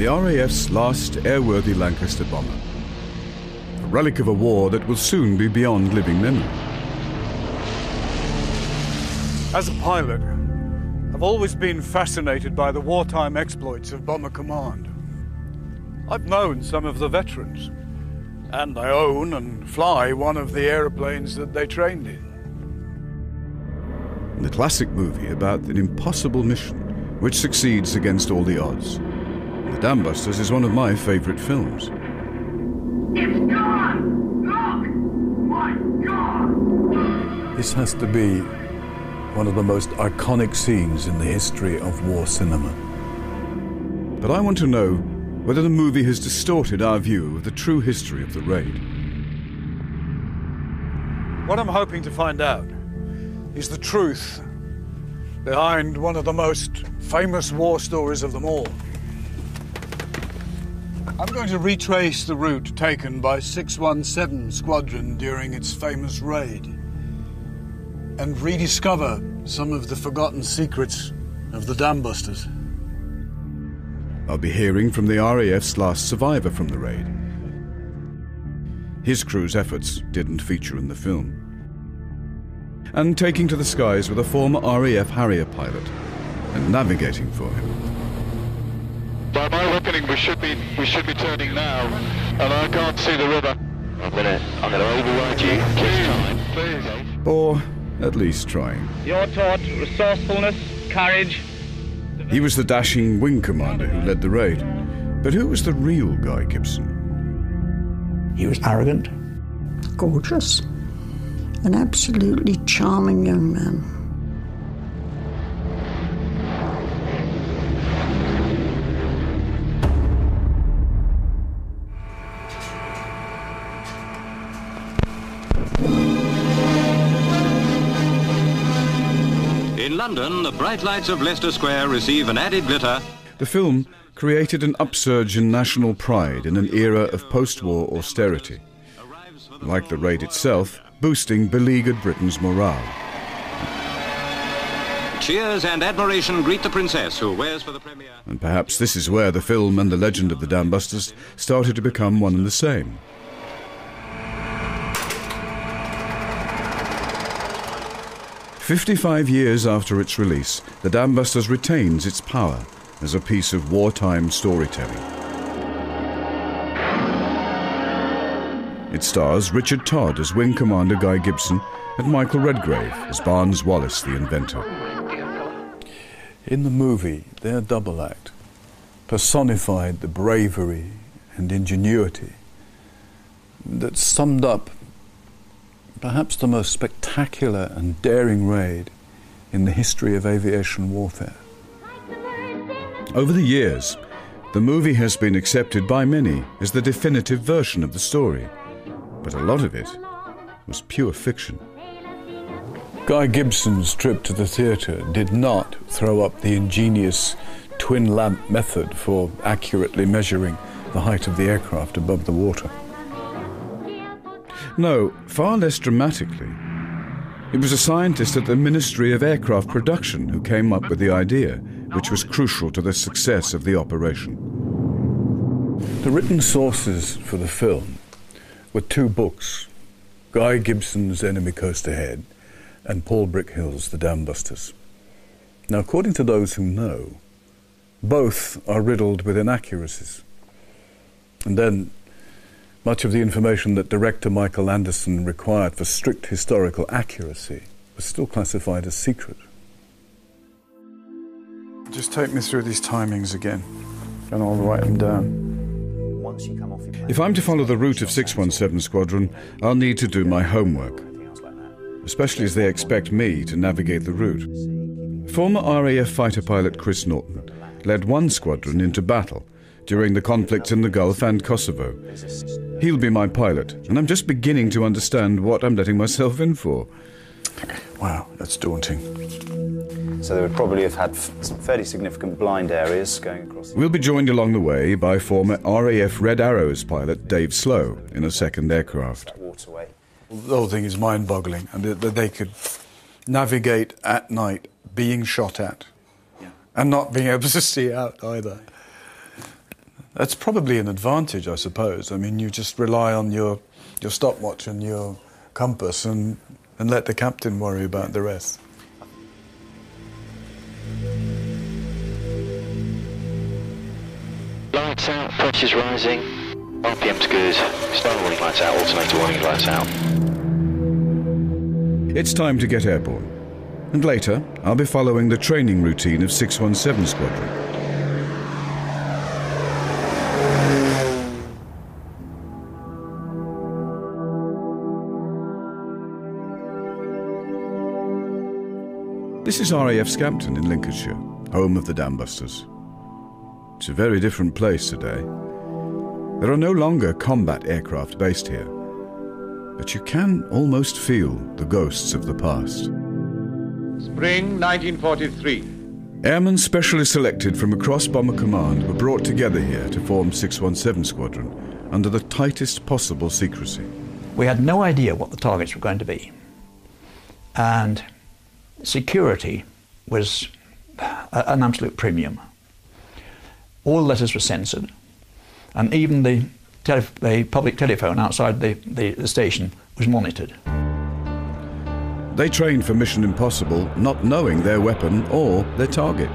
the RAF's last airworthy Lancaster bomber. A relic of a war that will soon be beyond living memory. As a pilot, I've always been fascinated by the wartime exploits of Bomber Command. I've known some of the veterans, and I own and fly one of the aeroplanes that they trained in. The classic movie about an impossible mission which succeeds against all the odds. The Dambusters is one of my favourite films. It's gone! Look! My God! This has to be one of the most iconic scenes in the history of war cinema. But I want to know whether the movie has distorted our view of the true history of the raid. What I'm hoping to find out is the truth behind one of the most famous war stories of them all. I'm going to retrace the route taken by 617 Squadron during its famous raid and rediscover some of the forgotten secrets of the Dambusters. I'll be hearing from the RAF's last survivor from the raid. His crew's efforts didn't feature in the film. And taking to the skies with a former RAF Harrier pilot and navigating for him. By my reckoning, we should be turning now, and I can't see the river. I'm gonna override you. Please. Or at least trying. You're taught resourcefulness, courage. He was the dashing Wing Commander who led the raid. But who was the real Guy Gibson? He was arrogant, gorgeous, an absolutely charming young man. In London, the bright lights of Leicester Square receive an added glitter. The film created an upsurge in national pride in an era of post-war austerity. Like the raid itself, boosting beleaguered Britain's morale. Cheers and admiration greet the princess who wears for the premiere. And perhaps this is where the film and the legend of the Dambusters started to become one and the same. "55 years after its release, the Dambusters retains its power as a piece of wartime storytelling. It stars Richard Todd as Wing Commander Guy Gibson and Michael Redgrave as Barnes Wallace, the inventor. In the movie, their double act personified the bravery and ingenuity that summed up perhaps the most spectacular and daring raid in the history of aviation warfare. Over the years, the movie has been accepted by many as the definitive version of the story, but a lot of it was pure fiction. Guy Gibson's trip to the theatre did not throw up the ingenious twin lamp method for accurately measuring the height of the aircraft above the water. No, far less dramatically. It was a scientist at the Ministry of Aircraft Production who came up with the idea, which was crucial to the success of the operation. The written sources for the film were two books, Guy Gibson's Enemy Coast Ahead and Paul Brickhill's The Dambusters. Now, according to those who know, both are riddled with inaccuracies. And then much of the information that director Michael Anderson required for strict historical accuracy was still classified as secret. Just take me through these timings again, and I'll write them down. If I'm to follow the route of 617 Squadron, I'll need to do my homework, especially as they expect me to navigate the route. Former RAF fighter pilot Chris Norton led one squadron into battle during the conflicts in the Gulf and Kosovo. He'll be my pilot, and I'm just beginning to understand what I'm letting myself in for. Wow, that's daunting. So they would probably have had some fairly significant blind areas going across. We'll be joined along the way by former RAF Red Arrows pilot Dave Slow in a second aircraft. Waterway. The whole thing is mind-boggling, and that they could navigate at night being shot at, and not being able to see out either. That's probably an advantage, I suppose. I mean, you just rely on your stopwatch and your compass and let the captain worry about the rest. Lights out, pressure's rising, RPM's good, start warning lights out, alternator warning lights out. It's time to get airborne. And later, I'll be following the training routine of 617 Squadron. This is RAF Scampton in Lincolnshire, home of the Dambusters. It's a very different place today. There are no longer combat aircraft based here, but you can almost feel the ghosts of the past. Spring 1943. Airmen specially selected from across Bomber Command were brought together here to form 617 Squadron under the tightest possible secrecy. We had no idea what the targets were going to be, and security was an absolute premium. All letters were censored, and even the public telephone outside the station was monitored. They trained for Mission Impossible, not knowing their weapon or their target.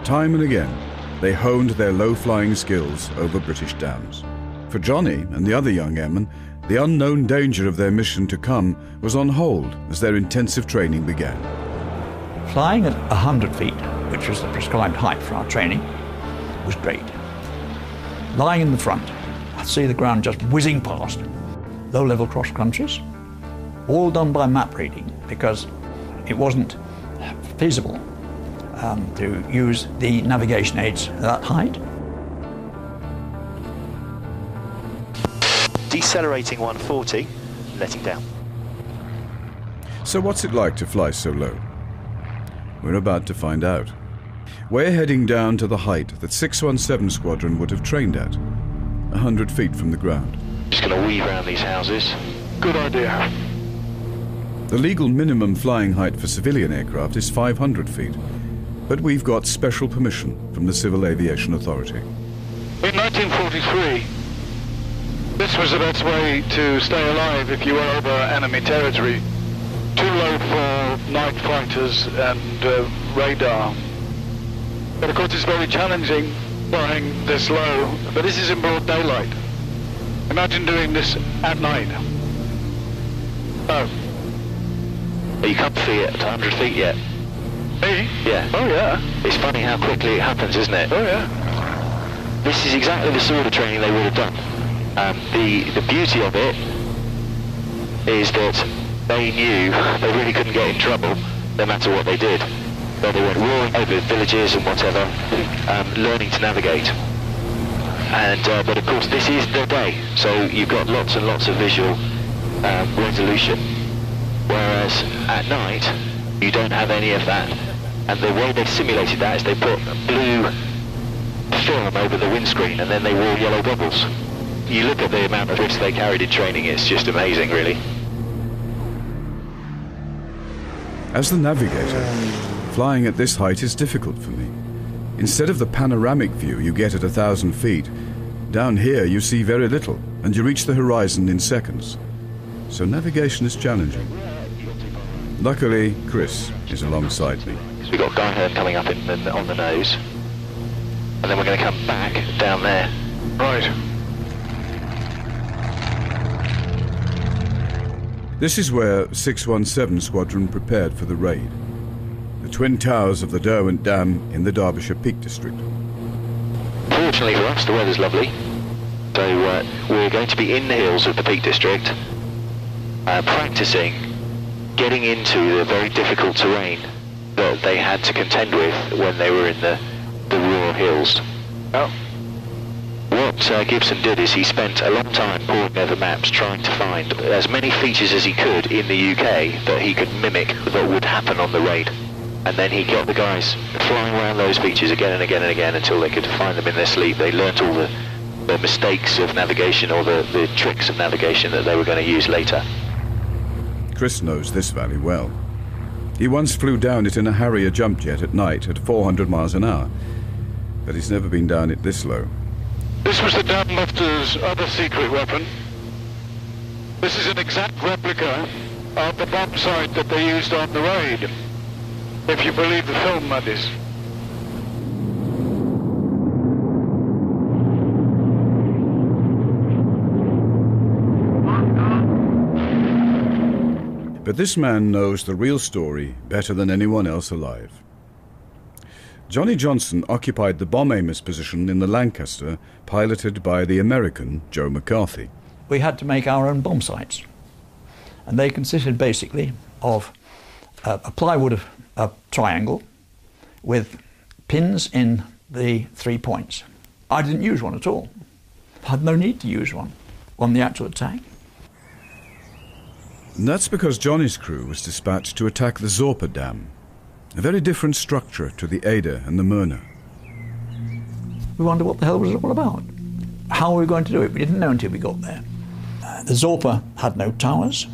Time and again, they honed their low-flying skills over British dams. For Johnny and the other young airmen, the unknown danger of their mission to come was on hold as their intensive training began. Flying at 100 feet, which was the prescribed height for our training, was great. Lying in the front, I'd see the ground just whizzing past. Low-level cross-countries, all done by map reading because it wasn't feasible to use the navigation aids at that height. Decelerating 140, letting down. So what's it like to fly so low? We're about to find out. We're heading down to the height that 617 Squadron would have trained at, 100 feet from the ground. Just going to weave around these houses. Good idea. The legal minimum flying height for civilian aircraft is 500 feet, but we've got special permission from the Civil Aviation Authority. In 1943, this was the best way to stay alive if you were over enemy territory. Too low for night fighters and radar. But of course it's very challenging flying this low, but this is in broad daylight. Imagine doing this at night. Oh. Are you comfy at 100 feet yet? Me? Yeah. Oh yeah. It's funny how quickly it happens, isn't it? Oh yeah. This is exactly the sort of training they would have done. The beauty of it is that they knew they really couldn't get in trouble no matter what they did. But they went roaring over villages and whatever, learning to navigate. And but of course this is their day, so you've got lots and lots of visual resolution. Whereas at night, you don't have any of that. And the way they simulated that is they put blue film over the windscreen and then they wore yellow goggles. You look at the amount of risk they carried in training, it's just amazing, really. As the navigator, flying at this height is difficult for me. Instead of the panoramic view you get at 1,000 feet, down here you see very little and you reach the horizon in seconds. So navigation is challenging. Luckily, Chris is alongside me. So we've got Guy Hearn coming up on the nose, and then we're going to come back down there. Right. This is where 617 Squadron prepared for the raid. The twin towers of the Derwent Dam in the Derbyshire Peak District. Fortunately for us, the weather's lovely. So we're going to be in the hills of the Peak District, practicing getting into the very difficult terrain that they had to contend with when they were in the Ruhr Hills. Oh. What Gibson did is he spent a long time poring over maps trying to find as many features as he could in the UK that he could mimic that would happen on the raid. And then he got the guys flying around those features again and again and again until they could find them in their sleep. They learnt all the mistakes of navigation or the tricks of navigation that they were going to use later. Chris knows this valley well. He once flew down it in a Harrier jump jet at night at 400 miles an hour, but he's never been down it this low. This was the Dambusters' other secret weapon. This is an exact replica of the bomb site that they used on the raid. If you believe the film, that is. But this man knows the real story better than anyone else alive. Johnny Johnson occupied the bomb aimer's position in the Lancaster, piloted by the American Joe McCarthy. We had to make our own bomb sites, and they consisted basically of a plywood triangle with pins in the 3 points. I didn't use one at all. I had no need to use one on the actual attack. And that's because Johnny's crew was dispatched to attack the Zorpa Dam, a very different structure to the Ada and the Myrna. We wondered what the hell was it all about. How were we going to do it? We didn't know until we got there. The Zorpa had no towers,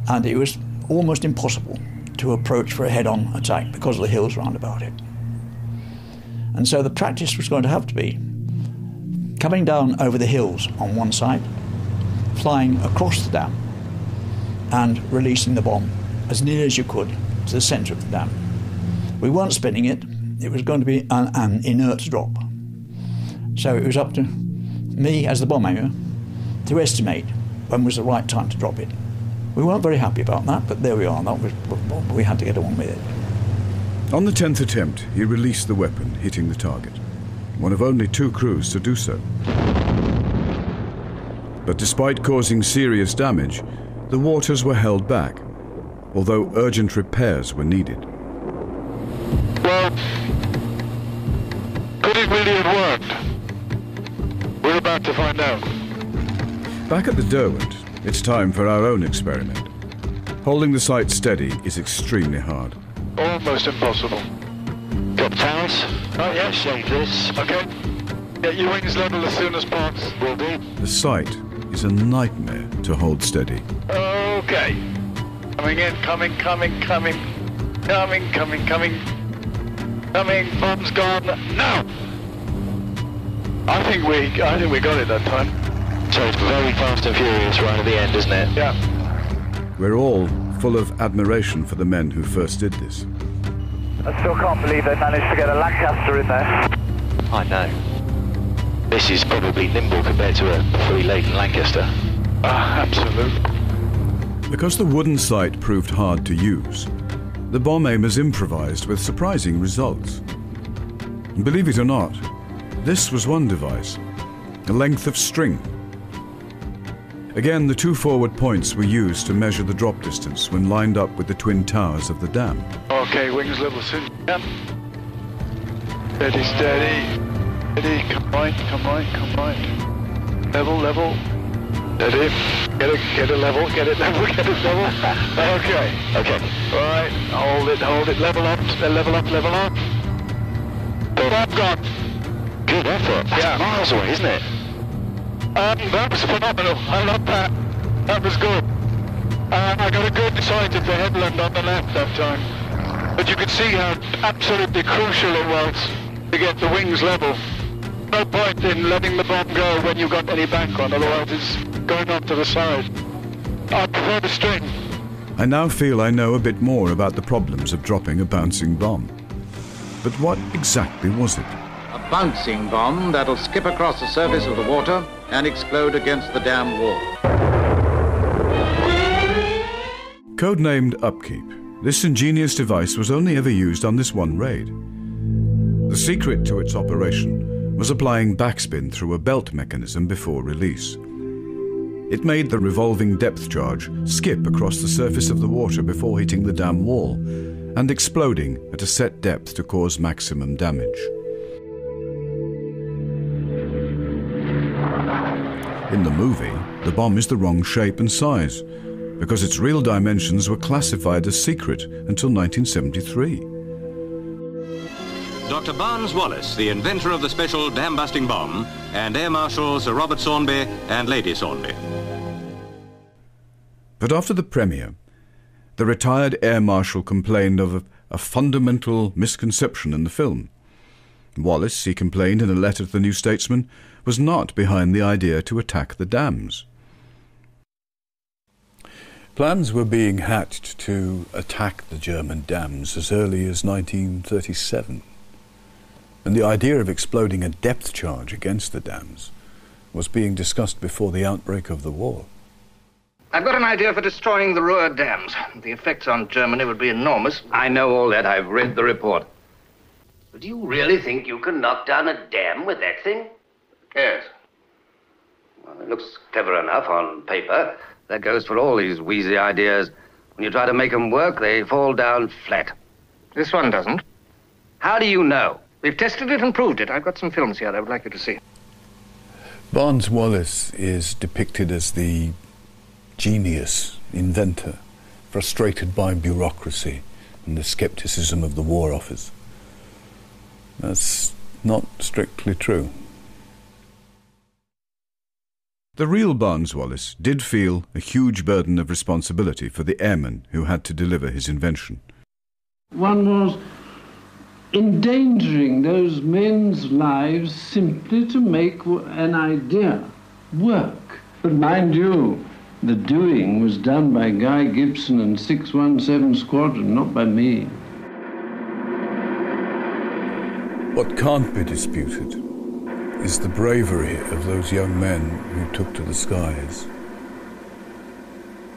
and it was almost impossible to approach for a head-on attack because of the hills round about it. And so the practice was going to have to be coming down over the hills on one side, flying across the dam, and releasing the bomb as near as you could to the centre of the dam. We weren't spinning it. It was going to be an inert drop. So it was up to me as the bomb aimer to estimate when was the right time to drop it. We weren't very happy about that, but there we are. That was, we had to get on with it. On the 10th attempt, he released the weapon, hitting the target. One of only 2 crews to do so. But despite causing serious damage, the waters were held back, although urgent repairs were needed. Well, could it really have worked? We're about to find out. Back at the Derwent, it's time for our own experiment. Holding the sight steady is extremely hard. Almost impossible. Got the towers? Oh, yeah. Shave this. Okay. Get your wings level as soon as possible. Will do. The sight is a nightmare to hold steady. Okay. Coming in, coming. Bomb's gone. Now! I think we got it that time. So it's very fast and furious right at the end, isn't it? Yeah. We're all full of admiration for the men who first did this. I still can't believe they managed to get a Lancaster in there. I know. This is probably nimble compared to a fully laden Lancaster. Absolutely. Because the wooden sight proved hard to use, the bomb aimers improvised with surprising results. And believe it or not, this was one device, a length of string. Again, the 2 forward points were used to measure the drop distance when lined up with the twin towers of the dam. Okay, wings level soon. Yep. Steady. Steady. Come right. Level. Steady. Get it level. Okay. Right. Hold it. Level up. Bomb gone. Good effort. That's miles away, isn't it? That was phenomenal. I love that. That was good. I got a good sight of the headland on the left that time. But you could see how absolutely crucial it was to get the wings level. No point in letting the bomb go when you've got any bank on, otherwise it's going off to the side. I prefer the string. I now feel I know a bit more about the problems of dropping a bouncing bomb. But what exactly was it? A bouncing bomb that'll skip across the surface of the water and explode against the dam wall. Codenamed Upkeep, this ingenious device was only ever used on this one raid. The secret to its operation was applying backspin through a belt mechanism before release. It made the revolving depth charge skip across the surface of the water before hitting the dam wall and exploding at a set depth to cause maximum damage. In the movie, the bomb is the wrong shape and size, because its real dimensions were classified as secret until 1973. Dr. Barnes Wallace, the inventor of the special dam-busting bomb, and Air Marshal Sir Robert Saunby and Lady Saunby. But after the premiere, the retired Air Marshal complained of a fundamental misconception in the film. Wallace, he complained in a letter to the New Statesman, was not behind the idea to attack the dams. Plans were being hatched to attack the German dams as early as 1937, and the idea of exploding a depth charge against the dams was being discussed before the outbreak of the war. I've got an idea for destroying the Ruhr dams. The effects on Germany would be enormous. I know all that. I've read the report. But do you really think you can knock down a dam with that thing? Yes. Well, it looks clever enough on paper. That goes for all these wheezy ideas. When you try to make them work, they fall down flat. This one doesn't. How do you know? We've tested it and proved it. I've got some films here I would like you to see. Barnes Wallis is depicted as the genius, inventor, frustrated by bureaucracy and the skepticism of the War Office. That's not strictly true. The real Barnes Wallis did feel a huge burden of responsibility for the airmen who had to deliver his invention. One was endangering those men's lives simply to make an idea work. But mind you, the doing was done by Guy Gibson and 617 Squadron, not by me. What can't be disputed is the bravery of those young men who took to the skies.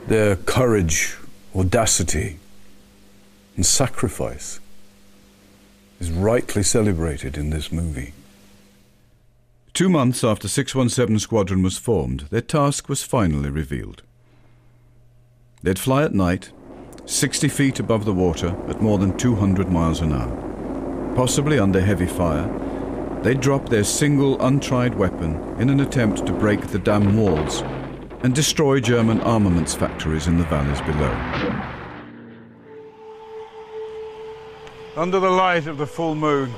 Their courage, audacity, and sacrifice is rightly celebrated in this movie. 2 months after 617 Squadron was formed, their task was finally revealed. They'd fly at night, 60 feet above the water at more than 200 miles an hour. Possibly under heavy fire, they'd drop their single untried weapon in an attempt to break the dam walls and destroy German armaments factories in the valleys below. Under the light of the full moon,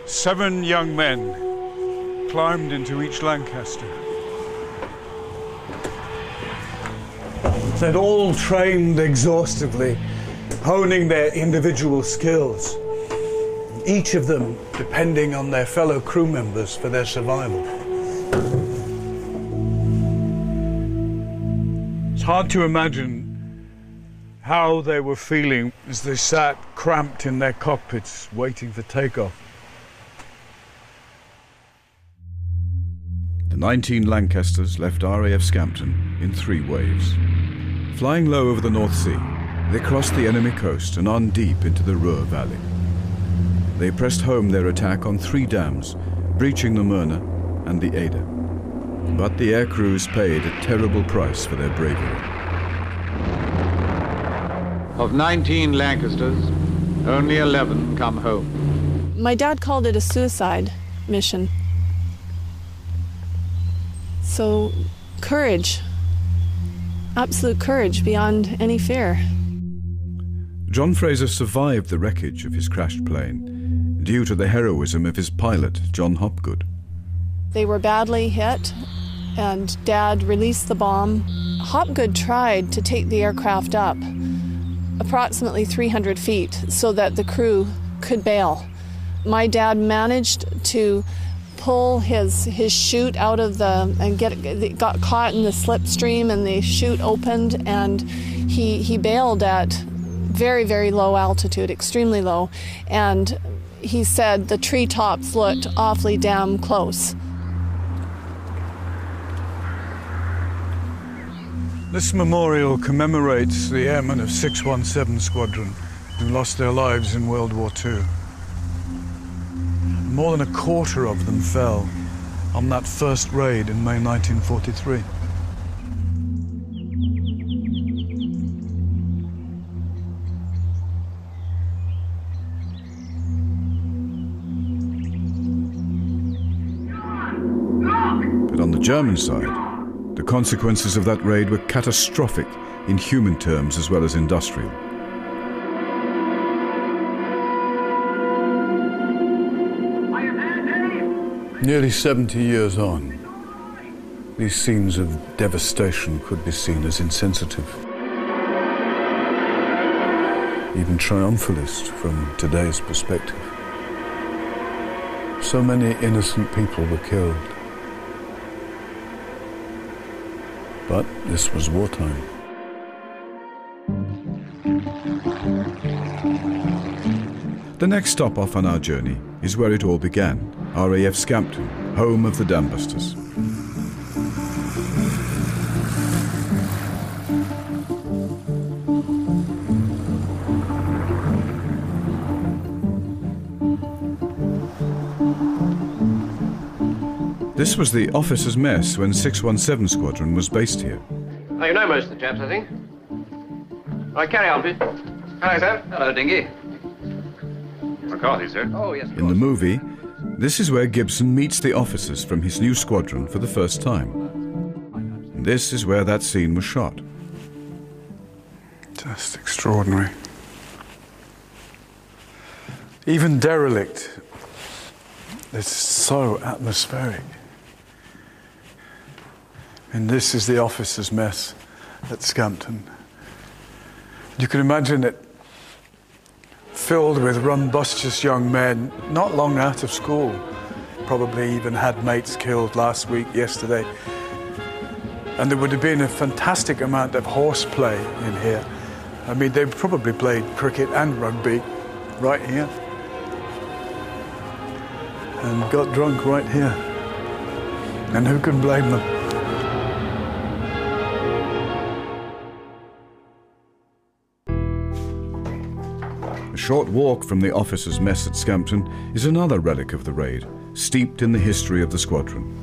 7 young men climbed into each Lancaster. They'd all trained exhaustively, honing their individual skills, each of them depending on their fellow crew members for their survival. It's hard to imagine how they were feeling as they sat cramped in their cockpits waiting for takeoff. The 19 Lancasters left RAF Scampton in 3 waves. Flying low over the North Sea, they crossed the enemy coast and on deep into the Ruhr Valley. They pressed home their attack on 3 dams, breaching the Murna and the Ada. But the air crews paid a terrible price for their bravery. Of 19 Lancasters, only 11 come home. My dad called it a suicide mission. So, courage. Absolute courage beyond any fear. John Fraser survived the wreckage of his crashed plane due to the heroism of his pilot, John Hopgood. They were badly hit, and Dad released the bomb. Hopgood tried to take the aircraft up approximately 300 feet so that the crew could bail. My dad managed to pull his chute out of it got caught in the slipstream, and the chute opened, and he bailed at very, very low altitude, extremely low, and he said the treetops looked awfully damn close. This memorial commemorates the airmen of 617 Squadron who lost their lives in World War II. More than a quarter of them fell on that first raid in May 1943. But on the German side, the consequences of that raid were catastrophic in human terms as well as industrial. Nearly 70 years on, these scenes of devastation could be seen as insensitive, even triumphalist from today's perspective. so many innocent people were killed. But this was wartime. The next stop off on our journey is where it all began, RAF Scampton, home of the Dambusters. This was the officers' mess when 617 Squadron was based here. Oh, you know most of the chaps, I think. Right, carry on, please. Hello, sir. Hello, Dingy. McCarthy, sir. Oh, yes. In the movie, this is where Gibson meets the officers from his new squadron for the first time. And this is where that scene was shot. Just extraordinary. Even derelict, it's so atmospheric. And this is the officers' mess at Scampton. You can imagine it filled with rumbustious young men, not long out of school, probably even had mates killed last week, yesterday. And there would have been a fantastic amount of horseplay in here. I mean, they probably played cricket and rugby right here. And got drunk right here. And who can blame them? A short walk from the officers' mess at Scampton is another relic of the raid, steeped in the history of the squadron.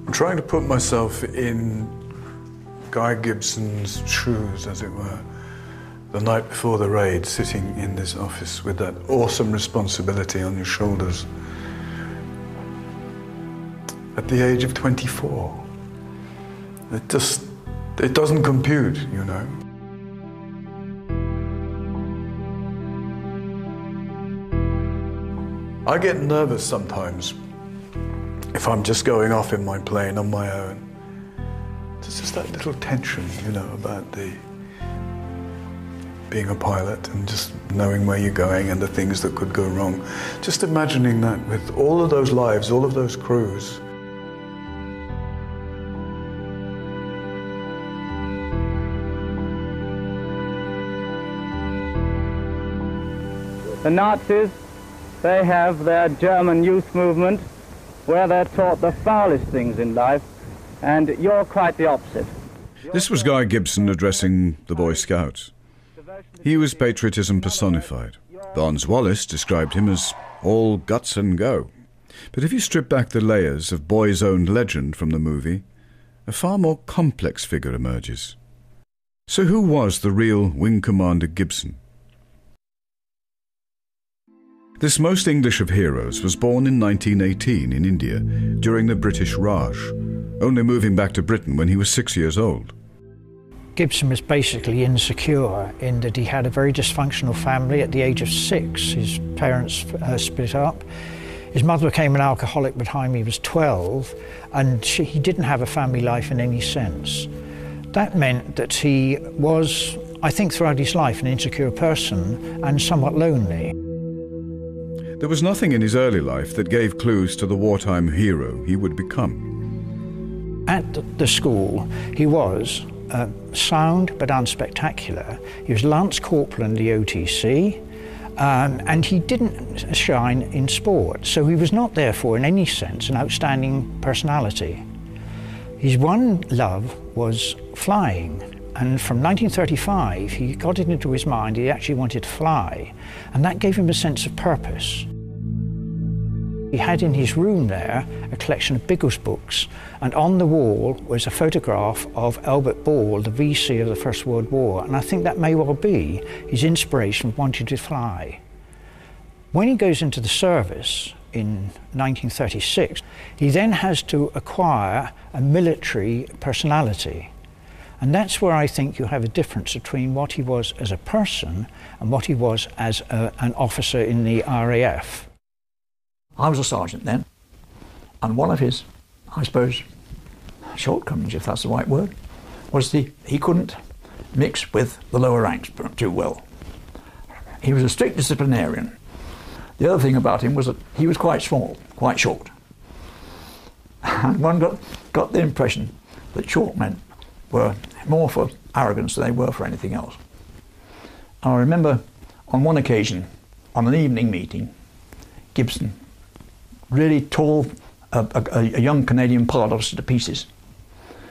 I'm trying to put myself in Guy Gibson's shoes, as it were, the night before the raid, sitting in this office with that awesome responsibility on your shoulders. At the age of 24. It doesn't compute, you know. I get nervous sometimes if I'm just going off in my plane on my own. There's just that little tension, you know, about being a pilot and just knowing where you're going and the things that could go wrong. Just imagining that with all of those lives, all of those crews. The Nazis, they have their German youth movement where they're taught the foulest things in life, and you're quite the opposite. This was Guy Gibson addressing the Boy Scouts. He was patriotism personified. Barnes Wallis described him as all guts and go. But if you strip back the layers of boys-owned legend from the movie, a far more complex figure emerges. So who was the real Wing Commander Gibson? This most English of heroes was born in 1918 in India during the British Raj, only moving back to Britain when he was 6 years old. Gibson was basically insecure in that he had a very dysfunctional family. At the age of 6, his parents split up. His mother became an alcoholic by the time he was 12, and he didn't have a family life in any sense. That meant that he was, I think, throughout his life, an insecure person and somewhat lonely. There was nothing in his early life that gave clues to the wartime hero he would become. At the school, he was sound but unspectacular. He was Lance Corporal in the OTC, and he didn't shine in sport, so he was not therefore in any sense an outstanding personality. His one love was flying, and from 1935 he got it into his mind he actually wanted to fly, and that gave him a sense of purpose. He had in his room there a collection of Biggles books, and on the wall was a photograph of Albert Ball, the VC of the First World War, and I think that may well be his inspiration for wanting to fly. When he goes into the service in 1936, he then has to acquire a military personality. And that's where I think you have a difference between what he was as a person and what he was as an officer in the RAF. I was a sergeant then, and one of his, I suppose, shortcomings, if that's the right word, was he couldn't mix with the lower ranks too well. He was a strict disciplinarian. The other thing about him was that he was quite small, quite short. And one got the impression that short men were more for arrogance than they were for anything else. I remember on one occasion, on an evening meeting, Gibson really tore a young Canadian pilot officer to pieces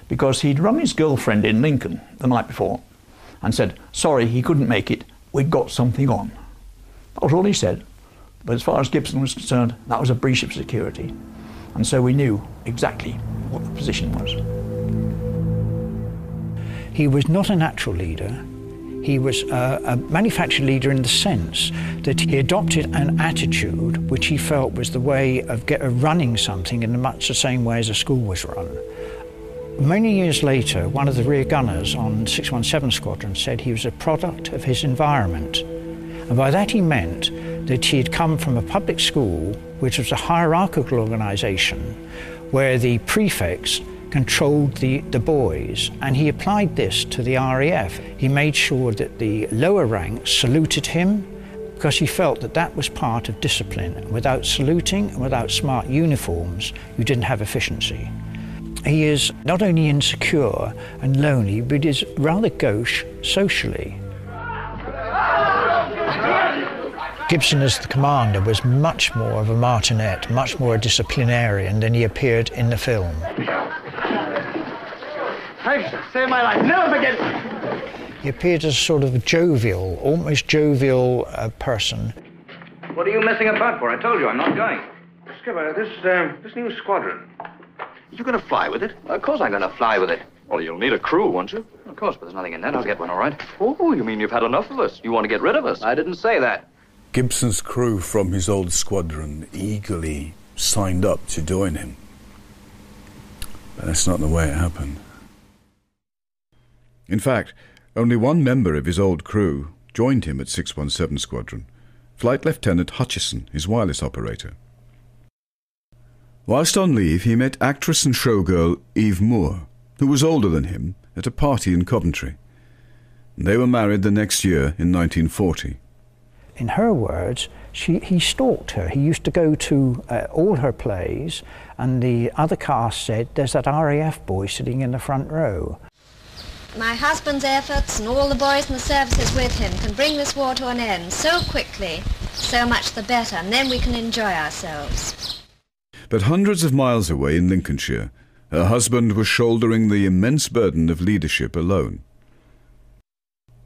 because he'd run his girlfriend in Lincoln the night before and said, sorry, he couldn't make it, we'd got something on. That was all he said. But as far as Gibson was concerned, that was a breach of security. And so we knew exactly what the position was. He was not a natural leader. He was a manufactured leader in the sense that he adopted an attitude which he felt was the way of running something in much the same way as a school was run. Many years later, one of the rear gunners on 617 Squadron said he was a product of his environment. And by that he meant that he had come from a public school, which was a hierarchical organisation, where the prefects controlled the boys, and he applied this to the RAF. He made sure that the lower ranks saluted him because he felt that that was part of discipline. Without saluting and without smart uniforms, you didn't have efficiency. He is not only insecure and lonely, but is rather gauche socially. Gibson, as the commander, was much more of a martinet, much more a disciplinarian than he appeared in the film. Thanks, saved my life. Never forget it. He appeared as a sort of jovial, almost jovial person. What are you messing about for? I told you I'm not going. Skipper, this new squadron. You going to fly with it? Of course I'm going to fly with it. Well, you'll need a crew, won't you? Of course, but there's nothing in that. I'll get one, all right. Oh, you mean you've had enough of us? You want to get rid of us? I didn't say that. Gibson's crew from his old squadron eagerly signed up to join him. But that's not the way it happened. In fact, only one member of his old crew joined him at 617 Squadron, Flight Lieutenant Hutchison, his wireless operator. Whilst on leave, he met actress and showgirl Eve Moore, who was older than him, at a party in Coventry. They were married the next year in 1940. In her words, he stalked her. He used to go to all her plays, and the other cast said, there's that RAF boy sitting in the front row. My husband's efforts and all the boys in the services with him can bring this war to an end so quickly, so much the better, and then we can enjoy ourselves. But hundreds of miles away in Lincolnshire, her husband was shouldering the immense burden of leadership alone.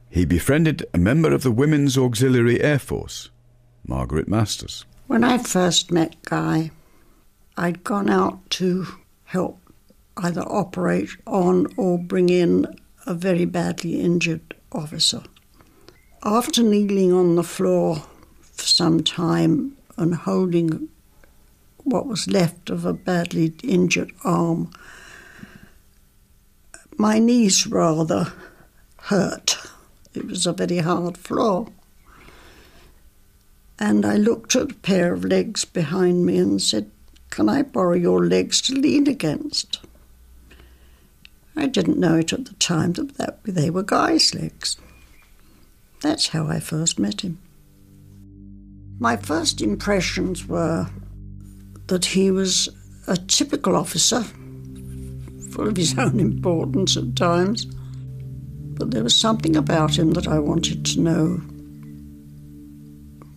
He befriended a member of the Women's Auxiliary Air Force, Margaret Masters. When I first met Guy, I'd gone out to help either operate on or bring in a very badly injured officer. After kneeling on the floor for some time and holding what was left of a badly injured arm, my knees rather hurt. It was a very hard floor. And I looked at a pair of legs behind me and said, can I borrow your legs to lean against? I didn't know it at the time that they were Guy's legs. That's how I first met him. My first impressions were that he was a typical officer, full of his own importance at times, but there was something about him that I wanted to know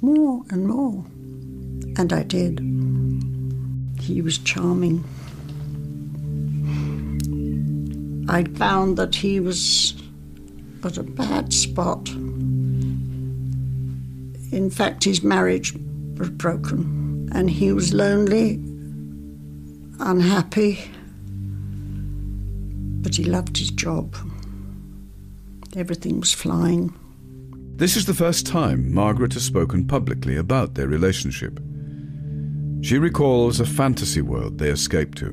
more and more, and I did. He was charming. I found that he was at a bad spot. In fact, his marriage was broken, and he was lonely, unhappy, but he loved his job. Everything was flying. This is the first time Margaret has spoken publicly about their relationship. She recalls a fantasy world they escaped to.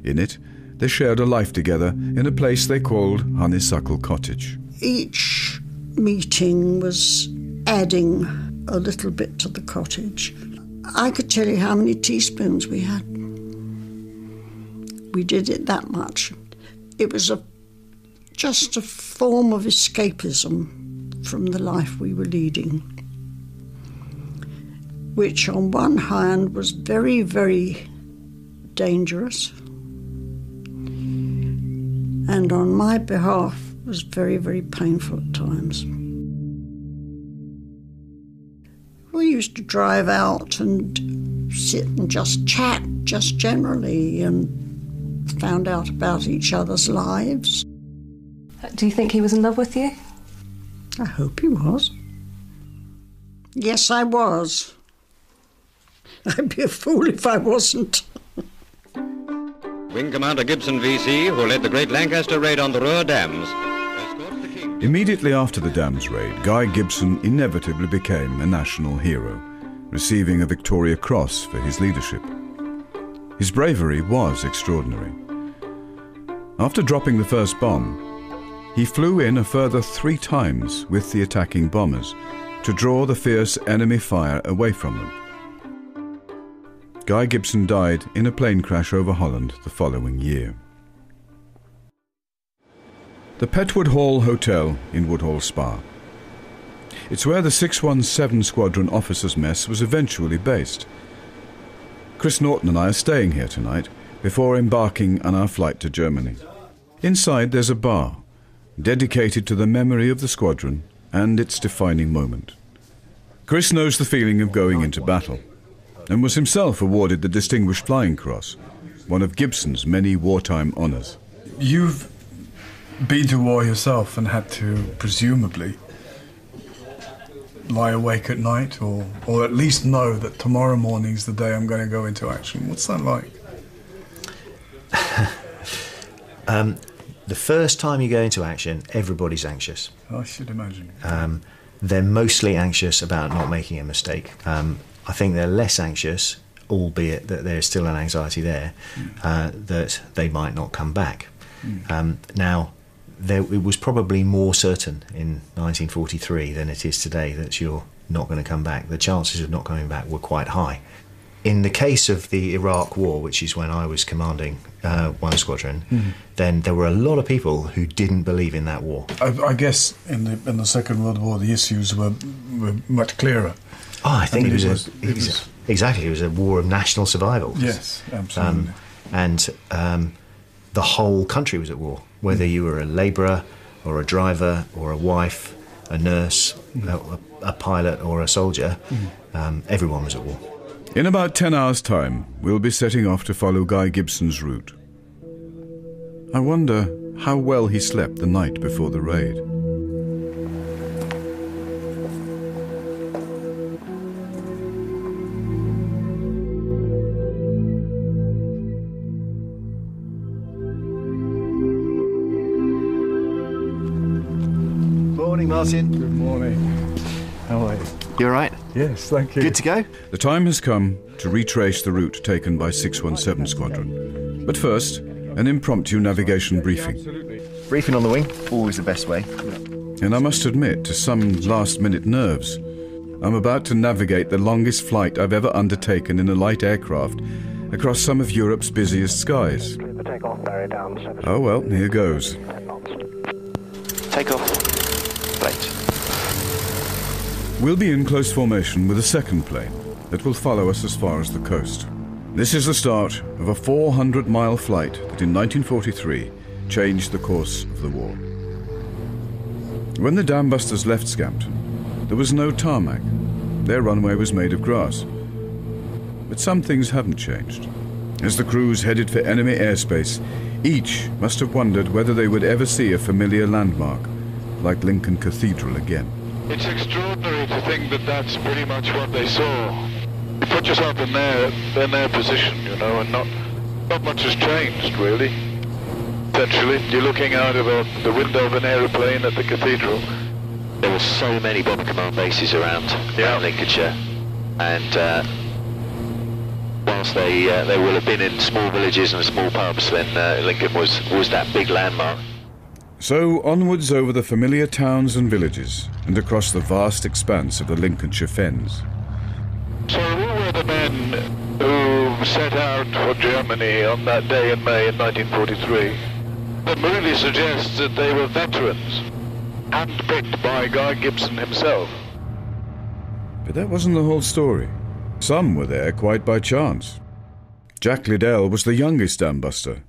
In it, they shared a life together in a place they called Honeysuckle Cottage. Each meeting was adding a little bit to the cottage. I could tell you how many teaspoons we had. We did it that much. It was just a form of escapism from the life we were leading. which on one hand was very, very dangerous, and on my behalf was very, very painful at times. We used to drive out and sit and just chat, just generally, and found out about each other's lives. Do you think he was in love with you? I hope he was. Yes, I was. I'd be a fool if I wasn't. Wing Commander Gibson VC, who led the great Lancaster raid on the Ruhr dams. Immediately after the dams raid, Guy Gibson inevitably became a national hero, receiving a Victoria Cross for his leadership. His bravery was extraordinary. After dropping the first bomb, he flew in a further 3 times with the attacking bombers to draw the fierce enemy fire away from them. Guy Gibson died in a plane crash over Holland the following year. The Petwood Hall Hotel in Woodhall Spa. It's where the 617 Squadron Officers' Mess was eventually based. Chris Norton and I are staying here tonight before embarking on our flight to Germany. Inside there's a bar dedicated to the memory of the squadron and its defining moment. Chris knows the feeling of going into battle and was himself awarded the Distinguished Flying Cross, one of Gibson's many wartime honours. You've been to war yourself and had to, presumably, lie awake at night or at least know that tomorrow morning's the day I'm going to go into action. What's that like? The first time you go into action, everybody's anxious. I should imagine. They're mostly anxious about not making a mistake. I think they're less anxious, albeit that there's still an anxiety there, that they might not come back. Now, it was probably more certain in 1943 than it is today that you're not going to come back. The chances of not coming back were quite high. In the case of the Iraq War, which is when I was commanding one squadron, then there were a lot of people who didn't believe in that war. I guess in the Second World War the issues were much clearer. Oh, I think it was a war of national survival. Yes, absolutely. And the whole country was at war, whether you were a labourer or a driver or a wife, a nurse, a pilot or a soldier. Everyone was at war. In about 10 hours' time, we'll be setting off to follow Guy Gibson's route. I wonder how well he slept the night before the raid. Morning, Martin. Good morning. How are you? You all right? Yes, thank you. Good to go? The time has come to retrace the route taken by 617 Squadron. But first, an impromptu navigation briefing. Briefing on the wing, always the best way. And I must admit, to some last-minute nerves, I'm about to navigate the longest flight I've ever undertaken in a light aircraft across some of Europe's busiest skies. Oh well, here goes. Take off. Plate. We'll be in close formation with a second plane that will follow us as far as the coast. This is the start of a 400-mile flight that in 1943 changed the course of the war. When the Dambusters left Scampton, there was no tarmac. Their runway was made of grass. But some things haven't changed. As the crews headed for enemy airspace, each must have wondered whether they would ever see a familiar landmark like Lincoln Cathedral again. It's extraordinary to think that that's pretty much what they saw. You put yourself in their position, you know, and not much has changed, really. Essentially, you're looking out of the window of an aeroplane at the cathedral. There were so many bomber command bases around Lincolnshire, and whilst they will have been in small villages and small pubs, then Lincoln was that big landmark. So onwards over the familiar towns and villages, and across the vast expanse of the Lincolnshire Fens. So who were the men who set out for Germany on that day in May in 1943? That really suggests that they were veterans, handpicked by Guy Gibson himself. But that wasn't the whole story. Some were there quite by chance. Jack Liddell was the youngest Dambuster,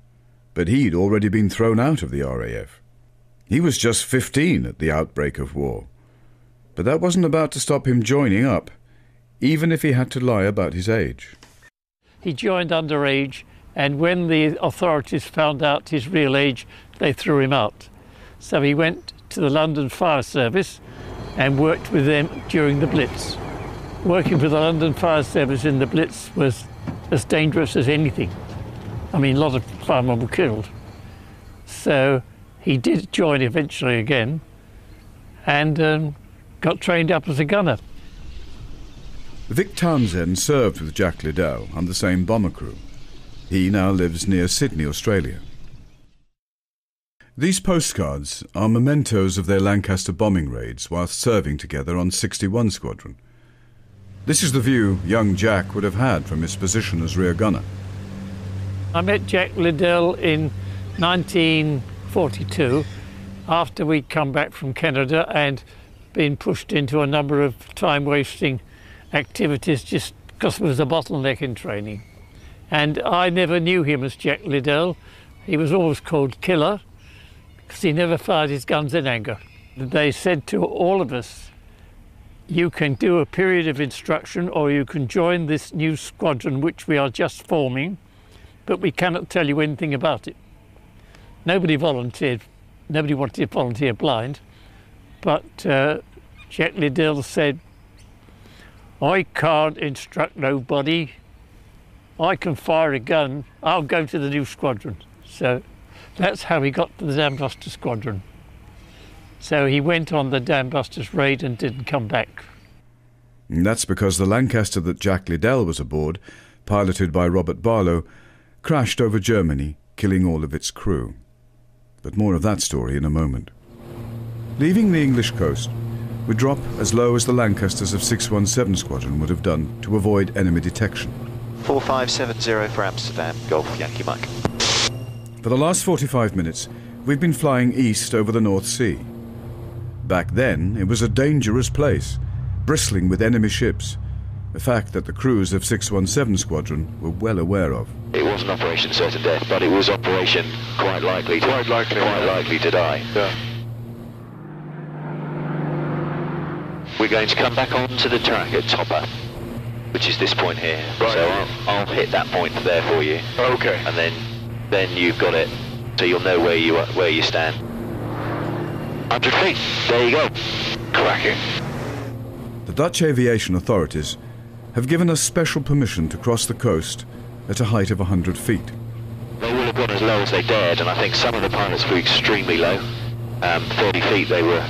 but he'd already been thrown out of the RAF. He was just 15 at the outbreak of war. But that wasn't about to stop him joining up, even if he had to lie about his age. He joined underage, and when the authorities found out his real age, they threw him out. So he went to the London Fire Service and worked with them during the Blitz. Working for the London Fire Service in the Blitz was as dangerous as anything. I mean, a lot of firemen were killed. So he did join eventually again and got trained up as a gunner. Vic Townsend served with Jack Liddell on the same bomber crew. He now lives near Sydney, Australia. These postcards are mementos of their Lancaster bombing raids whilst serving together on 61 Squadron. This is the view young Jack would have had from his position as rear gunner. I met Jack Liddell in 1942 after we'd come back from Canada and been pushed into a number of time-wasting activities just because there was a bottleneck in training. And I never knew him as Jack Liddell. He was always called Killer because he never fired his guns in anger. They said to all of us, you can do a period of instruction or you can join this new squadron which we are just forming, but we cannot tell you anything about it. Nobody volunteered, nobody wanted to volunteer blind, but Jack Liddell said, I can't instruct nobody. I can fire a gun, I'll go to the new squadron. So that's how he got to the Dambusters squadron. So he went on the Dambusters raid and didn't come back. And that's because the Lancaster that Jack Liddell was aboard, piloted by Robert Barlow, crashed over Germany, killing all of its crew. But more of that story in a moment. Leaving the English coast, we drop as low as the Lancasters of 617 Squadron would have done to avoid enemy detection. 4570 for Amsterdam, Golf Yankee Mike. For the last 45 minutes, we've been flying east over the North Sea. Back then, it was a dangerous place, bristling with enemy ships, a fact that the crews of 617 Squadron were well aware of. It wasn't Operation Certain Death, but it was Operation Quite Likely to Die. Yeah. We're going to come back onto the track at Topper, which is this point here. Right. So I'll hit that point there for you. Okay. And then you've got it, so you'll know where you stand. 100 feet. There you go. Cracking. The Dutch aviation authorities have given us special permission to cross the coast at a height of 100 feet. They will have gone as low as they dared, and I think some of the pilots flew extremely low. 30 feet they were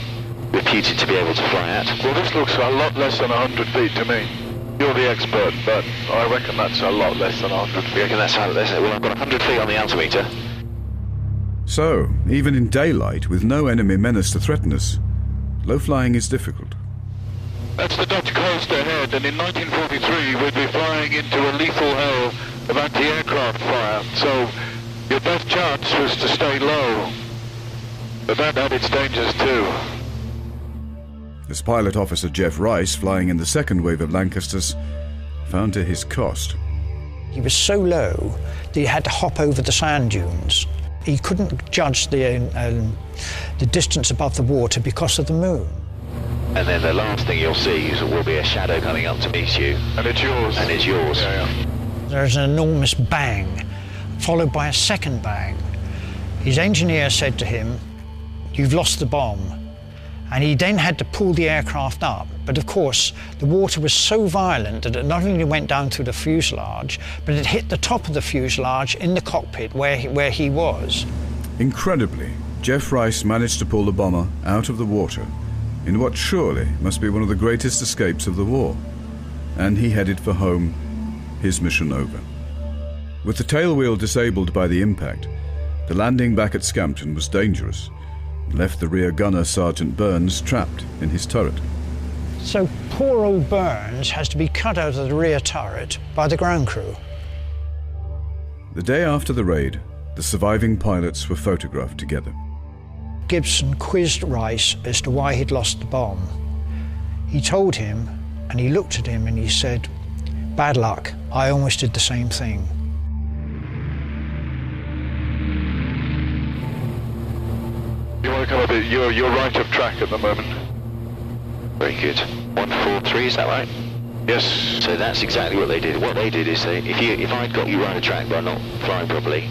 reputed to be able to fly at. Well, this looks a lot less than 100 feet to me. You're the expert, but I reckon that's a lot less than 100 feet. You reckon that's a lot less? Well, I've got 100 feet on the altimeter. So, even in daylight, with no enemy menace to threaten us, low flying is difficult. That's the Dutch coast ahead, and in 1943 we'd be flying into a lethal hail of anti-aircraft fire, so your best chance was to stay low. But that had its dangers too. As Pilot Officer Jeff Rice, flying in the second wave of Lancasters, found to his cost. He was so low that he had to hop over the sand dunes. He couldn't judge the distance above the water because of the moon. And then the last thing you'll see will be a shadow coming up to meet you. And it's yours. And it's yours. Yeah. There's an enormous bang, followed by a second bang. His engineer said to him, "You've lost the bomb." And he then had to pull the aircraft up. But of course, the water was so violent that it not only went down through the fuselage, but it hit the top of the fuselage in the cockpit where he was. Incredibly, Jeff Rice managed to pull the bomber out of the water in what surely must be one of the greatest escapes of the war. And he headed for home, his mission over. With the tail wheel disabled by the impact, the landing back at Scampton was dangerous, and left the rear gunner, Sergeant Burns, trapped in his turret. So poor old Burns has to be cut out of the rear turret by the ground crew. The day after the raid, the surviving pilots were photographed together. Gibson quizzed Rice as to why he'd lost the bomb. He told him, and he looked at him and he said, Bad luck. I almost did the same thing. You want to come a bit, you're right of track at the moment. Very good. 143, is that right? Yes. So that's exactly what they did. What they did is if I'd got you right of track but not flying properly,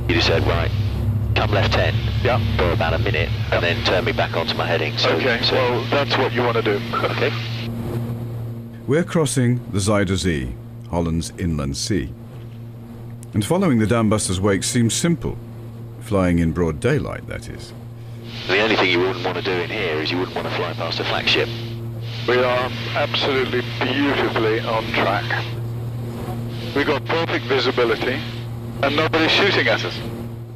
you'd have said, right, come left 10 for about a minute and then turn me back onto my heading. So, okay, well, that's what you want to do. Okay. We're crossing the Zuider Zee, Holland's inland sea. And following the Dambusters' wake seems simple. Flying in broad daylight, that is. The only thing you wouldn't want to do in here is you wouldn't want to fly past a flagship. We are absolutely beautifully on track. We've got perfect visibility and nobody's shooting at us.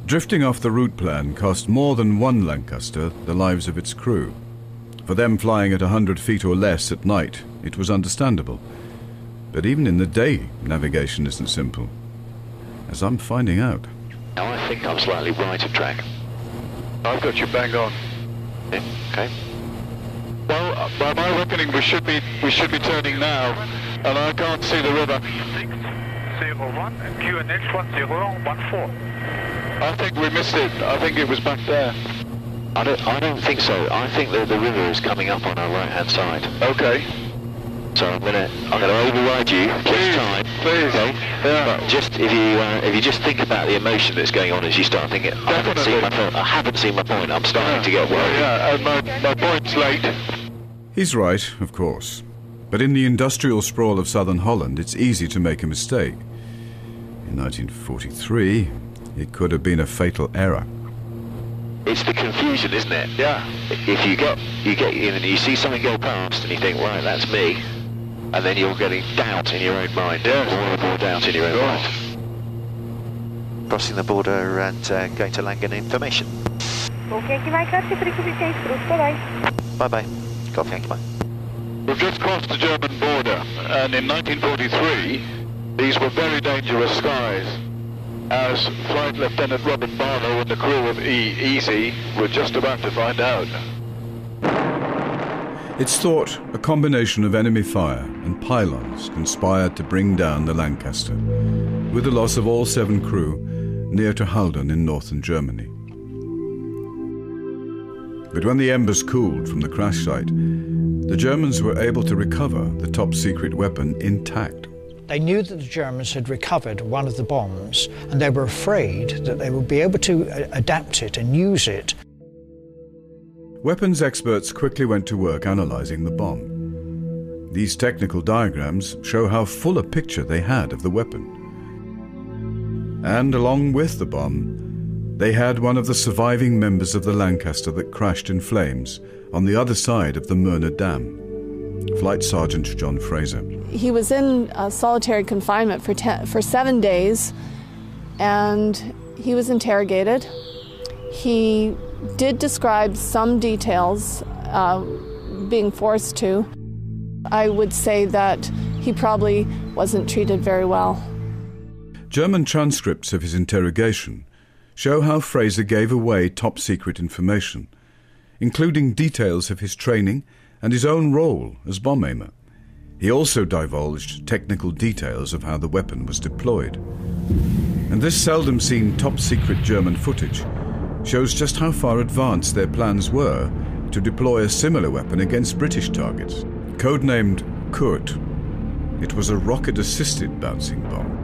Drifting off the route plan cost more than one Lancaster the lives of its crew. For them flying at 100 feet or less at night, it was understandable. But even in the day, navigation isn't simple. As I'm finding out. Now I think I'm slightly right of track. I've got you bang on. Yeah, okay. Well, by my reckoning, we should be turning now, and I can't see the river. 601 and QNH 1014. I think we missed it. I think it was back there. I don't think so. I think that the river is coming up on our right-hand side. Okay. So I'm gonna override you. Please, time. Please. Okay. Yeah. But just if you just think about the emotion that's going on as you start thinking, I haven't seen my point. I'm starting to get worried. Yeah, and my point's late. He's right, of course. But in the industrial sprawl of southern Holland, it's easy to make a mistake. In 1943, it could have been a fatal error. It's the confusion, isn't it? Yeah. If you get in and you see something go past and you think, right, that's me, and then you're getting doubt in your own mind. Yes. More and more doubt in your own mind. Crossing the border and going to Langen information. Golf Yankee Mike, that's your frequency change. Bye-bye. Bye-bye. Golf Yankee Mike. We've just crossed the German border, and in 1943, these were very dangerous skies, as Flight Lieutenant Robert Barlow and the crew of Easy were just about to find out. It's thought a combination of enemy fire and pylons conspired to bring down the Lancaster, with the loss of all 7 crew near to Halden in northern Germany. But when the embers cooled from the crash site, the Germans were able to recover the top-secret weapon intact. They knew that the Germans had recovered one of the bombs, and they were afraid that they would be able to adapt it and use it. Weapons experts quickly went to work analysing the bomb. These technical diagrams show how full a picture they had of the weapon. And along with the bomb, they had one of the surviving members of the Lancaster that crashed in flames on the other side of the Murner Dam, Flight Sergeant John Fraser. He was in solitary confinement for 7 days, and he was interrogated. He did describe some details, being forced to. I would say that he probably wasn't treated very well. German transcripts of his interrogation show how Fraser gave away top-secret information, including details of his training and his own role as bomb aimer. He also divulged technical details of how the weapon was deployed. And this seldom-seen top-secret German footage shows just how far advanced their plans were to deploy a similar weapon against British targets. Codenamed Kurt, it was a rocket-assisted bouncing bomb.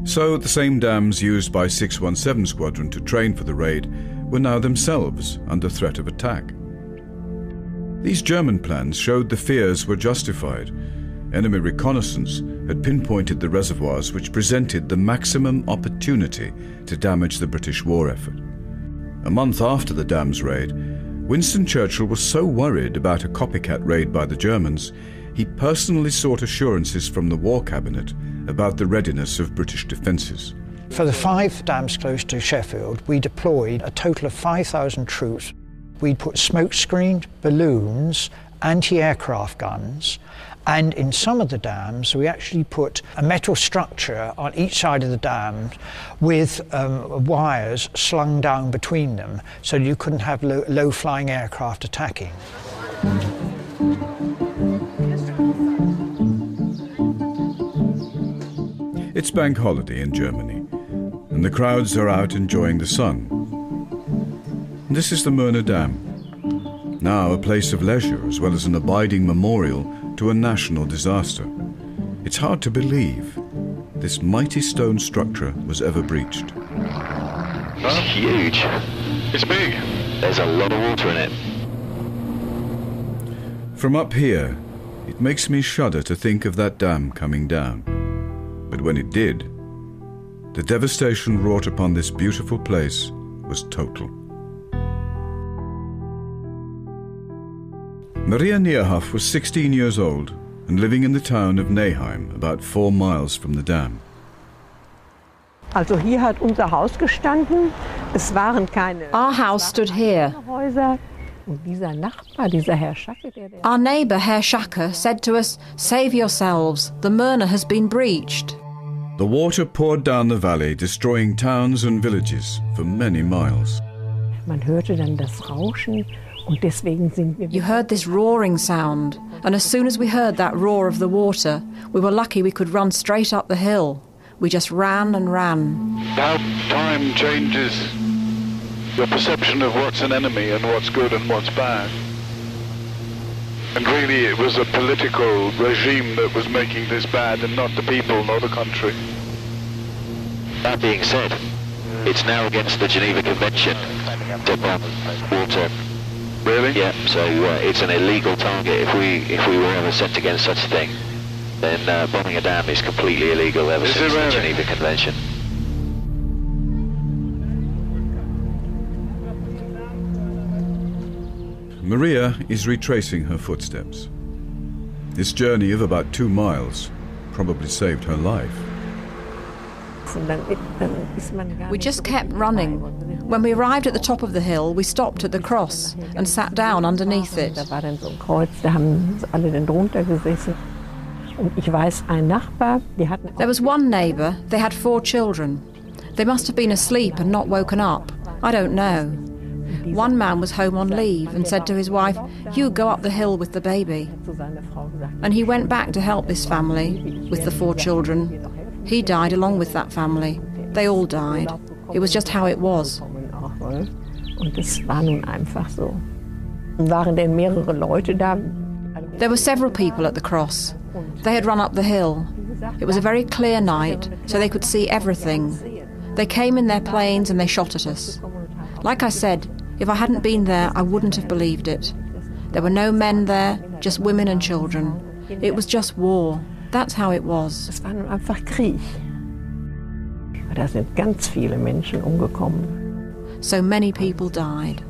So the same dams used by 617 Squadron to train for the raid were now themselves under threat of attack. These German plans showed the fears were justified. Enemy reconnaissance had pinpointed the reservoirs which presented the maximum opportunity to damage the British war effort. A month after the dams raid, Winston Churchill was so worried about a copycat raid by the Germans, he personally sought assurances from the War Cabinet about the readiness of British defences. For the 5 dams close to Sheffield, we deployed a total of 5,000 troops. We put smoke screen, balloons, anti-aircraft guns, and in some of the dams we actually put a metal structure on each side of the dam with wires slung down between them so you couldn't have low-flying aircraft attacking. It's bank holiday in Germany, and the crowds are out enjoying the sun. This is the Möhne Dam, now a place of leisure as well as an abiding memorial to a national disaster. It's hard to believe this mighty stone structure was ever breached. It's huge. It's big. There's a lot of water in it. From up here, it makes me shudder to think of that dam coming down. But when it did, the devastation wrought upon this beautiful place was total. Maria Nierhoff was 16 years old and living in the town of Neheim, about 4 miles from the dam. Also hier hat unser Haus gestanden. Es waren keine. Our house stood here. Our neighbour, Herr Schacker, said to us, "Save yourselves, the Möhne has been breached." The water poured down the valley, destroying towns and villages for many miles. Man hörte dann das Rauschen und deswegen sind wir. You heard this roaring sound, and as soon as we heard that roar of the water, we were lucky we could run straight up the hill. We just ran and ran. How time changes your perception of what's an enemy and what's good and what's bad. And really it was a political regime that was making this bad and not the people nor the country. That being said, it's now against the Geneva Convention to bomb water. Really? Yeah, so it's an illegal target. If we were ever sent against such a thing, then bombing a dam is completely illegal ever since the Geneva Convention. Maria is retracing her footsteps. This journey of about 2 miles probably saved her life. We just kept running. When we arrived at the top of the hill, we stopped at the cross and sat down underneath it. There was one neighbour, they had 4 children. They must have been asleep and not woken up. I don't know. One man was home on leave and said to his wife, "You go up the hill with the baby." And he went back to help this family with the 4 children. He died along with that family. They all died. It was just how it was. There were several people at the cross. They had run up the hill. It was a very clear night, so they could see everything. They came in their planes and they shot at us. Like I said, if I hadn't been there, I wouldn't have believed it. There were no men there, just women and children. It was just war. That's how it was. Es war einfach Krieg. Da sind ganz viele Menschen umgekommen. So many people died.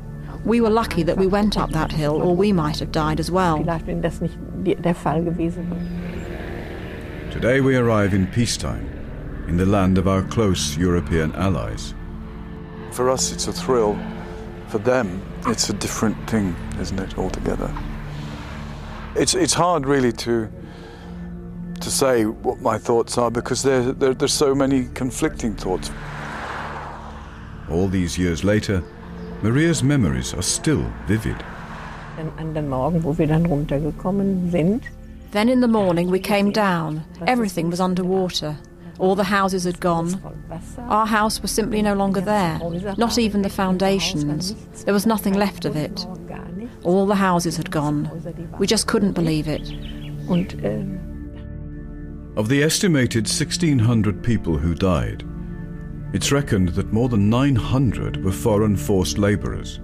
We were lucky that we went up that hill, or we might have died as well. Vielleicht wenn das nicht der Fall gewesen wäre. Today we arrive in peacetime, in the land of our close European allies. For us it's a thrill. For them it's a different thing, isn't it, altogether? It's hard really to say what my thoughts are, because there's so many conflicting thoughts. All these years later, Maria's memories are still vivid. An den Morgen, wo wir dann runtergekommen sind. Then in the morning we came down. Everything was underwater. All the houses had gone. Our house was simply no longer there, not even the foundations. There was nothing left of it. All the houses had gone. We just couldn't believe it. Of the estimated 1,600 people who died, it's reckoned that more than 900 were foreign forced labourers.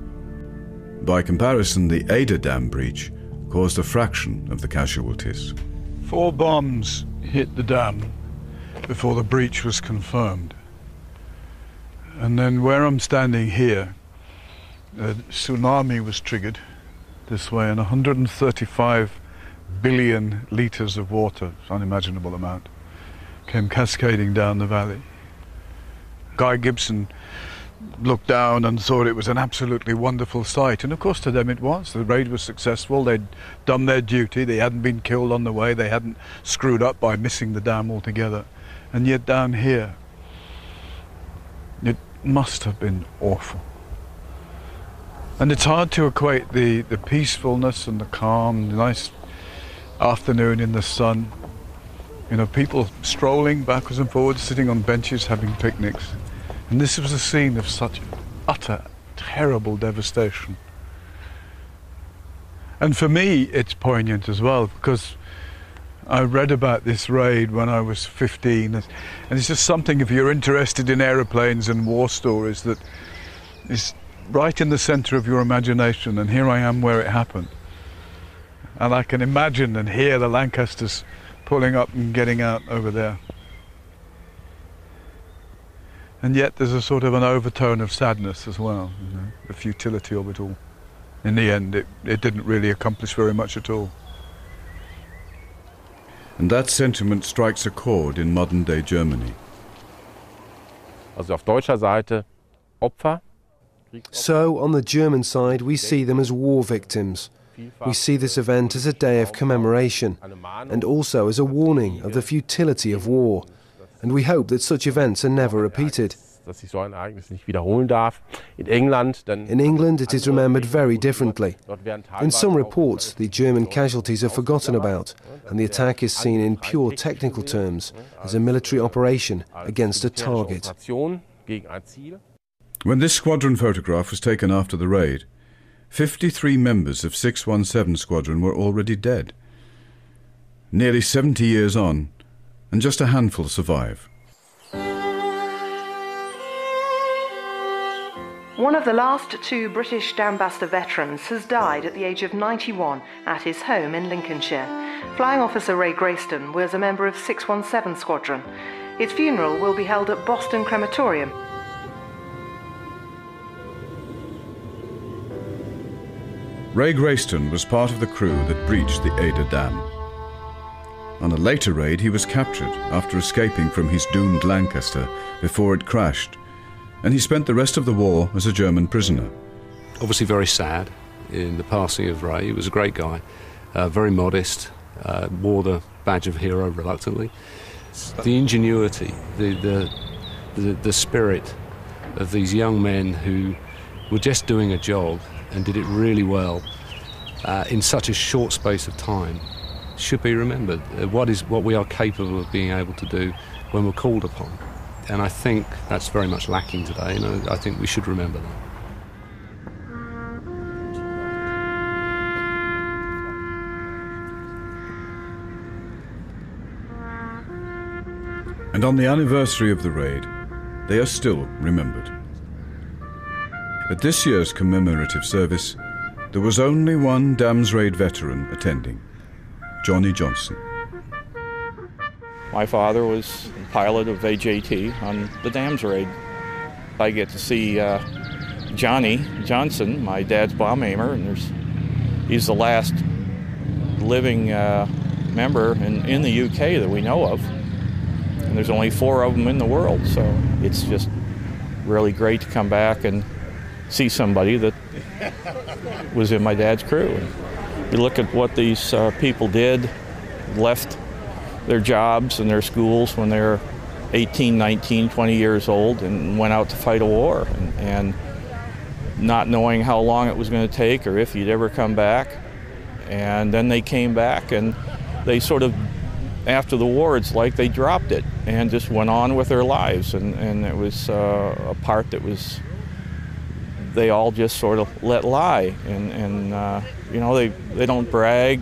By comparison, the Ada Dam breach caused a fraction of the casualties. 4 bombs hit the dam before the breach was confirmed. And then where I'm standing here, a tsunami was triggered this way, and 135 billion litres of water, unimaginable amount, came cascading down the valley. Guy Gibson looked down and thought it was an absolutely wonderful sight, and of course to them it was. The raid was successful, they'd done their duty, they hadn't been killed on the way, they hadn't screwed up by missing the dam altogether. And yet down here, it must have been awful. And it's hard to equate the peacefulness and the calm, the nice afternoon in the sun, You know, people strolling backwards and forwards, sitting on benches, having picnics. And this was a scene of such utter, terrible devastation. And for me, it's poignant as well, because I read about this raid when I was 15, and it's just something, if you're interested in aeroplanes and war stories, that is right in the centre of your imagination, and here I am where it happened. And I can imagine and hear the Lancasters pulling up and getting out over there. And yet there's a sort of an overtone of sadness as well, you know, the futility of it all. In the end, it didn't really accomplish very much at all. And that sentiment strikes a chord in modern-day Germany. Also auf deutscher Seite Opfer. So, on the German side, we see them as war victims. We see this event as a day of commemoration, and also as a warning of the futility of war. And we hope that such events are never repeated. In England, it is remembered very differently. In some reports, the German casualties are forgotten about, and the attack is seen in pure technical terms, as a military operation against a target. When this squadron photograph was taken after the raid, 53 members of 617 Squadron were already dead. Nearly 70 years on, and just a handful survive. One of the last two British Dambuster veterans has died at the age of 91 at his home in Lincolnshire. Flying Officer Ray Greyston was a member of 617 Squadron. His funeral will be held at Boston Crematorium. Ray Greyston was part of the crew that breached the Ada Dam. On a later raid, he was captured after escaping from his doomed Lancaster before it crashed, and he spent the rest of the war as a German prisoner. Obviously very sad in the passing of Ray. He was a great guy, very modest, wore the badge of hero reluctantly. The ingenuity, the spirit of these young men who were just doing a job and did it really well in such a short space of time should be remembered. What we are capable of being able to do when we're called upon. And I think that's very much lacking today, and I think we should remember that. And on the anniversary of the raid, they are still remembered. At this year's commemorative service, there was only one Dams Raid veteran attending, Johnny Johnson. My father was pilot of AJT on the Dams Raid. I get to see Johnny Johnson, my dad's bomb aimer, and he's the last living member in the UK that we know of. And there's only 4 of them in the world, so it's just really great to come back and see somebody that was in my dad's crew. And you look at what these people did, left their jobs and their schools when they're 18, 19, 20 years old and went out to fight a war, and not knowing how long it was going to take or if you'd ever come back. And then they came back, and they sort of, after the war, it's like they dropped it and just went on with their lives. And it was a part that was, they all just sort of let lie. And you know, they don't brag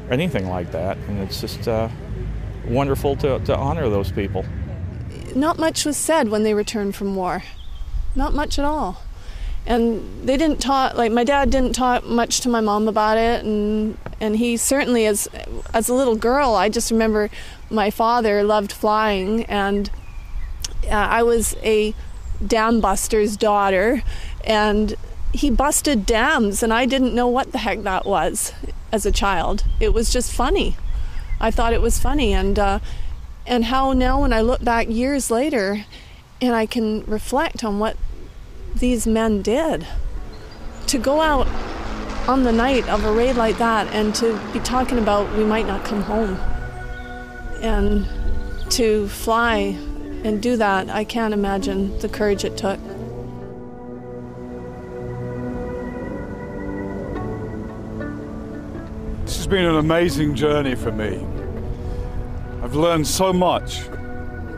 or anything like that. And it's just wonderful to honor those people. Not much was said when they returned from war. Not much at all. And they didn't talk, like my dad didn't talk much to my mom about it, and he certainly, as a little girl, I just remember my father loved flying, and I was a Dambusters daughter, and he busted dams, and I didn't know what the heck that was as a child. It was just funny. I thought it was funny, and how now when I look back years later, and I can reflect on what these men did, to go out on the night of a raid like that and to be talking about we might not come home, and to fly and do that, I can't imagine the courage it took. This has been an amazing journey for me. I've learned so much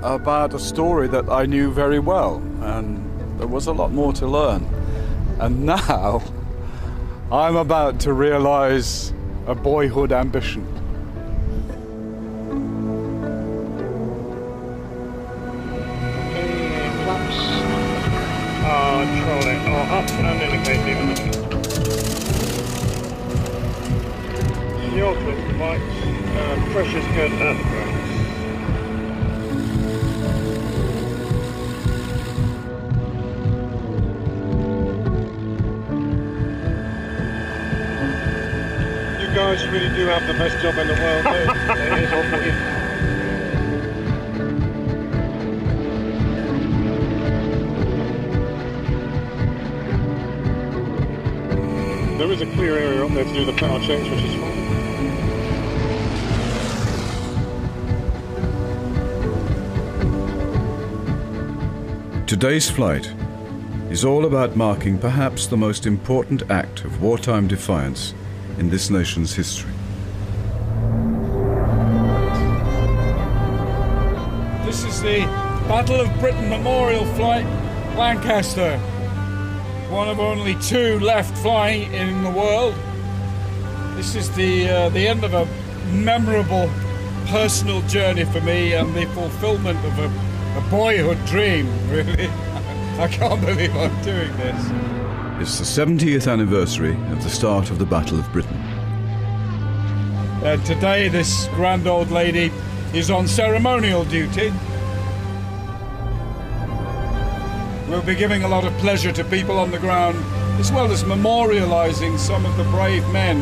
about a story that I knew very well, and there was a lot more to learn. And now I'm about to realize a boyhood ambition. Flaps are trolling or up and indicating. Your clip lights, pressure's good at the ground. You guys really do have the best job in the world, don't you? It is all for you. There is a clear area up there to do the power checks, which is fine. Today's flight is all about marking perhaps the most important act of wartime defiance in this nation's history. This is the Battle of Britain Memorial Flight, Lancaster. One of only 2 left flying in the world. This is the end of a memorable personal journey for me and the fulfillment of a boyhood dream, really. I can't believe I'm doing this. It's the 70th anniversary of the start of the Battle of Britain. Today this grand old lady is on ceremonial duty. We'll be giving a lot of pleasure to people on the ground, as well as memorialising some of the brave men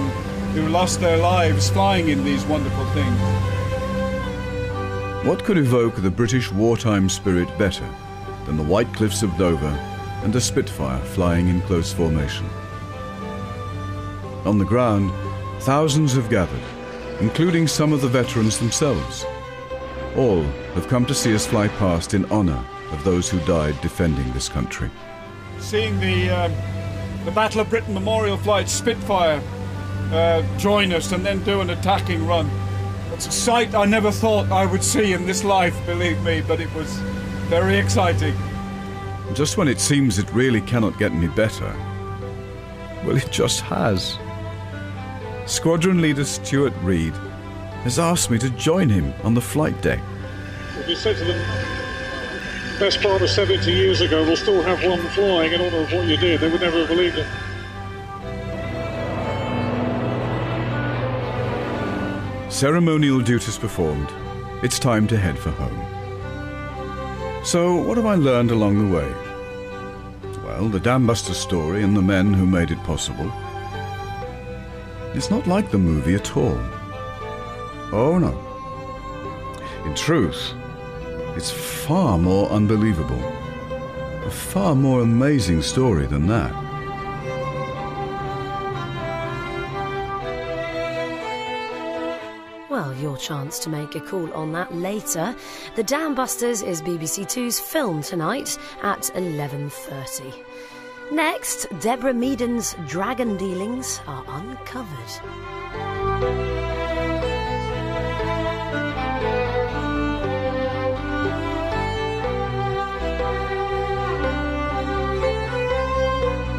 who lost their lives flying in these wonderful things. What could evoke the British wartime spirit better than the white cliffs of Dover and a Spitfire flying in close formation? On the ground, thousands have gathered, including some of the veterans themselves. All have come to see us fly past in honour of those who died defending this country. Seeing the Battle of Britain Memorial Flight Spitfire join us and then do an attacking run. It's a sight I never thought I would see in this life, believe me, but it was very exciting. Just when it seems it really cannot get any better, well, it just has. Squadron leader Stuart Reed has asked me to join him on the flight deck. If you said to them, best part of 70 years ago, we'll still have one flying in honour of what you did, they would never have believed it. Ceremonial duties performed, it's time to head for home. So, what have I learned along the way? Well, the Dambusters story and the men who made it possible. It's not like the movie at all. Oh no. In truth, it's far more unbelievable, a far more amazing story than that. Well, your chance to make a call on that later. The Dambusters is BBC Two's film tonight at 11:30. Next, Deborah Meaden's dragon dealings are uncovered.